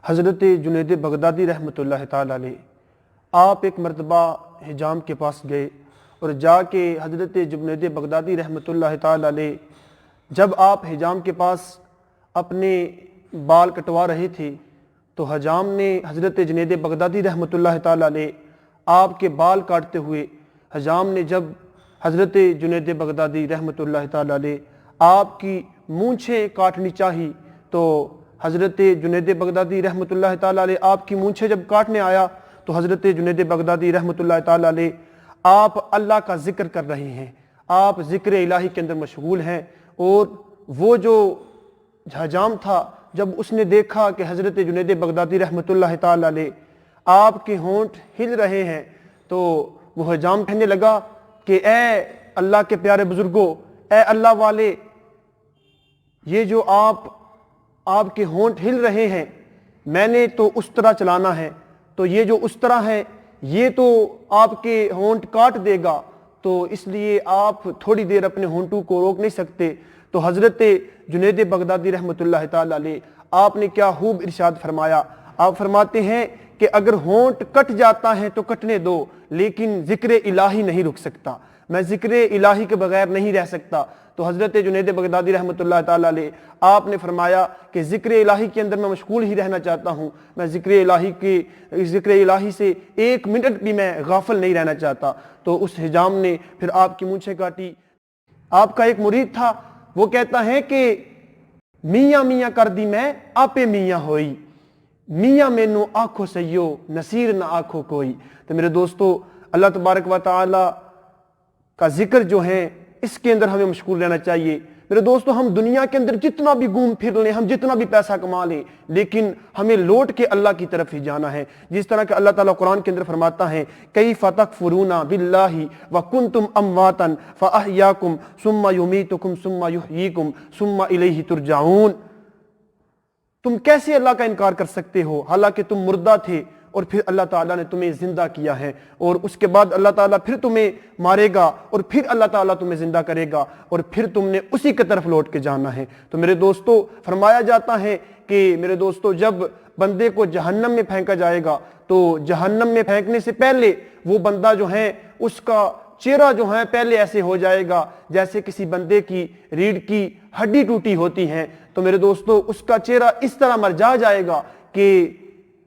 حضرت جنید بغدادی رحمۃ اللہ تعالیٰ علیہ، آپ ایک مرتبہ حجام کے پاس گئے اور جا کے حضرت جنید بغدادی رحمۃ اللہ تعالیٰ علیہ جب آپ حجام کے پاس اپنے بال کٹوا رہے تھے تو حجام نے حضرت جنید بغدادی رحمۃ اللہ تعالیٰ علیہ آپ کے بال کاٹتے ہوئے حجام نے جب حضرت جنید بغدادی رحمۃ اللہ تعالیٰ علیہ آپ کی مونچھیں کاٹنی چاہی تو حضرت جنید بغدادی رحمۃ اللہ تعالیٰ علیہ آپ کی مونچھیں جب کاٹنے آیا تو حضرت جنید بغدادی رحمۃ اللہ تعالیٰ علیہ آپ اللہ کا ذکر کر رہے ہیں، آپ ذکر الہی کے اندر مشغول ہیں، اور وہ جو حجام تھا جب اس نے دیکھا کہ حضرت جنید بغدادی رحمۃ اللہ تعالیٰ علیہ آپ کے ہونٹ ہل رہے ہیں تو وہ حجام کہنے لگا کہ اے اللہ کے پیارے بزرگوں، اے اللہ والے، یہ جو آپ کے ہونٹ ہل رہے ہیں میں نے تو اس طرح چلانا ہے، تو یہ جو اس طرح ہے یہ تو آپ کے ہونٹ کاٹ دے گا، تو اس لیے آپ تھوڑی دیر اپنے ہونٹوں کو روک نہیں سکتے۔ تو حضرت جنید بغدادی رحمۃ اللہ تعالیٰ علیہ آپ نے کیا خوب ارشاد فرمایا، آپ فرماتے ہیں کہ اگر ہونٹ کٹ جاتا ہے تو کٹنے دو، لیکن ذکر الہی نہیں رک سکتا، میں ذکر الہی کے بغیر نہیں رہ سکتا۔ تو حضرت جنید بغدادی رحمۃ اللہ تعالیٰ علیہ آپ نے فرمایا کہ ذکر الہی کے اندر میں مشغول ہی رہنا چاہتا ہوں، میں ذکر الہی سے ایک منٹ بھی میں غافل نہیں رہنا چاہتا۔ تو اس حجام نے پھر آپ کی مونچھیں کاٹی۔ آپ کا ایک مرید تھا، وہ کہتا ہے کہ میاں میاں کر دی میں آپے میاں ہوئی، میاں مینوں آنکھوں سیو نصیر نہ آنکھوں کوئی۔ تو میرے دوستو، اللہ تبارک و تعالی کا ذکر جو ہے اس کے اندر ہمیں مشغول رہنا چاہیے۔ میرے دوستو، ہم دنیا کے اندر جتنا بھی گھوم پھر لیں، ہم جتنا بھی پیسہ کما لیں، لیکن ہمیں لوٹ کے اللہ کی طرف ہی جانا ہے۔ جس طرح کہ اللہ تعالیٰ قرآن کے اندر فرماتا ہے کیف تکفرون باللہ وکنتم امواتا فاحیاکم ثم یمیتکم ثم یحییکم ثم الیہ ترجعون۔ تم کیسے اللہ کا انکار کر سکتے ہو حالانکہ تم مردہ تھے، اور پھر اللہ تعالیٰ نے تمہیں زندہ کیا ہے، اور اس کے بعد اللہ تعالیٰ پھر تمہیں مارے گا، اور پھر اللہ تعالیٰ تمہیں زندہ کرے گا، اور پھر تم نے اسی کی طرف لوٹ کے جانا ہے۔ تو میرے دوستو، فرمایا جاتا ہے کہ میرے دوستو جب بندے کو جہنم میں پھینکا جائے گا تو جہنم میں پھینکنے سے پہلے وہ بندہ جو ہے اس کا چہرہ جو ہے پہلے ایسے ہو جائے گا جیسے کسی بندے کی ریڑھ کی ہڈی ٹوٹی ہوتی ہے۔ تو میرے دوستو، اس کا چہرہ اس طرح مرجا جائے گا کہ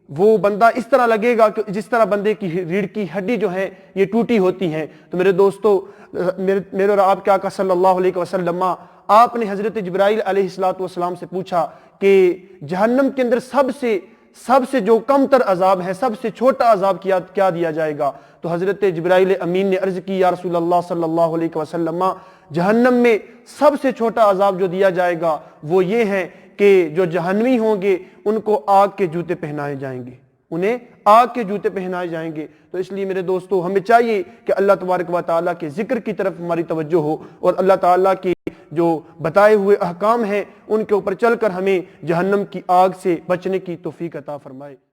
وہ بندہ اس طرح لگے گا کہ جس طرح بندے کی ریڑھ کی ہڈی جو ہے یہ ٹوٹی ہوتی ہیں۔ تو میرے دوستو، میرے اور آپ کے آقا صلی اللہ علیہ وسلم آپ نے حضرت جبرائیل علیہ السلام سے پوچھا کہ جہنم کے اندر سب سے جو کم تر عذاب ہے، سب سے چھوٹا عذاب کیا دیا جائے گا؟ تو حضرت جبرائیل امین نے عرض کی، یا رسول اللہ صلی اللہ علیہ وسلم، جہنم میں سب سے چھوٹا عذاب جو دیا جائے گا وہ یہ ہے کہ جو جہنمی ہوں گے ان کو آگ کے جوتے پہنائے جائیں گے، انہیں آگ کے جوتے پہنائے جائیں گے۔ تو اس لیے میرے دوستو، ہمیں چاہیے کہ اللہ تبارک و تعالیٰ کے ذکر کی طرف ہماری توجہ ہو، اور اللہ تعالیٰ کی جو بتائے ہوئے احکام ہیں ان کے اوپر چل کر ہمیں جہنم کی آگ سے بچنے کی توفیق عطا فرمائے۔